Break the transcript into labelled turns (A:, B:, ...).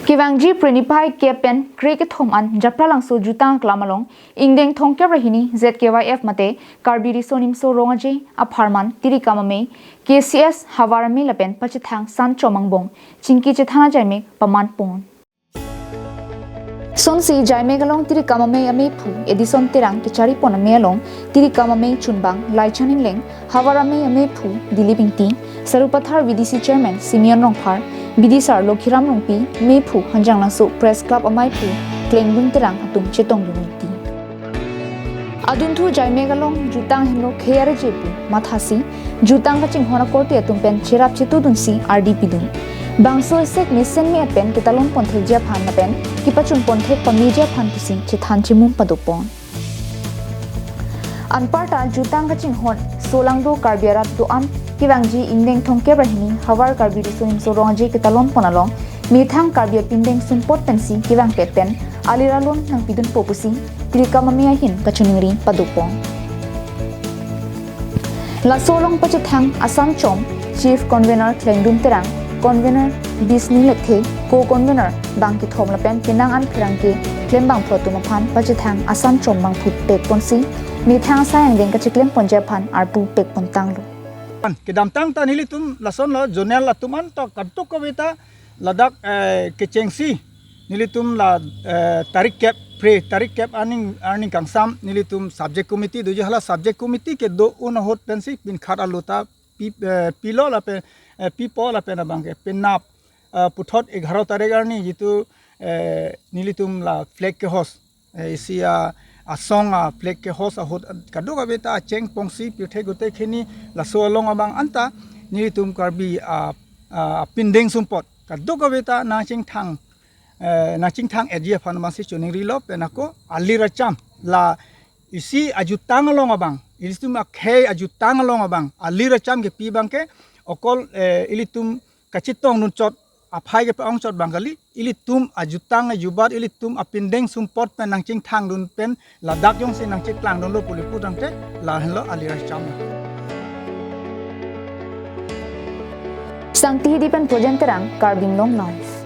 A: Kivangji prenipai kepen kreke thom an japra langso jutang klamalong Ingdeng thongke rahini ZKYF mate karbiri sonim so rongaji apharman Tirikam Amei KCS Havar Amei lapen pachithang san chomangbong chingki chethana jaime paman pon Sonsi jaime galong Tirikam Amei phu edison terang kichari pon amelong Tirikam Amei chunbang laichaning leng Havar Amei phu dilibingti Sarupathar VDC chairman Simeon Rongphar Bidisar Lokhiram Rongpi Mephu Hanjang Langsu Press Club Amai Phu Klengdung Terang Atum Chetong Luniti Aduntu Jai Megalong Jutang Hino Khere Jepu Mathasi Jutang Kaching Hona Korte Atum Pen Cherap Chetu Dunsi RDP Dun Bangso Sek Misen Me Pen Ketalon Ponthel Jia Phan Na Pen Kipachun Ponthek Pamija Phan Pusi Chethan Chimum Padopon Anparta Jutang Kaching Hon Solangdo Karbiarat Doan Kivangji Ingdeng thongke rahini Havar karbiri sunim so rongaji ketalon ponalong Nihang karbia pindeng sunpot pensi kivang petpen aliralon nang pidun popusi Tirikam Amei hin kachuningri padupong La solong pachithang Assam chom Chief Convener Klengdum Terang Convener Bisni Lethe Co-Convener Bangki Thom Lapen Pinang An Pirangke Klembang Photumaphan pachithang Assam chom bang phut pek ponsi Nihang sayang deng kachiklem ponjaphan arpu pek pontanglu
B: Kedam tang ta nilitum lason la zonel la tuman to katuk kawita ladak kecengsi nilitum la tarik cap aning kangsam nilitum subject committee do jahla subject committee ke do un hot pensi pin khat aluta pilo la pe pipo la pe na bangke pinap puthot 11 tarik arni jitu nilitum la flag ke host isia asong flag ke host hot kaduk abeta cheng pongsi pithe gote khini la solong abang anta nilitum karbi pindeng sumpot kaduk abeta na ching thang edia phan masi chuning rilop penako aliracham la isi ajutang long abang ilitum akhe ajutang long abang aliracham ke pi bangke okol ilitum kachitong nunchot aphai ke ong chot bangali ilitum ajutang jubat ilitum apindeng sumpot pen nang ching thang dun pen ladak yong sin nang chik tlang dun lo pulipu dangte la hello aliracham
A: Sangti dipen projen terang karbing long life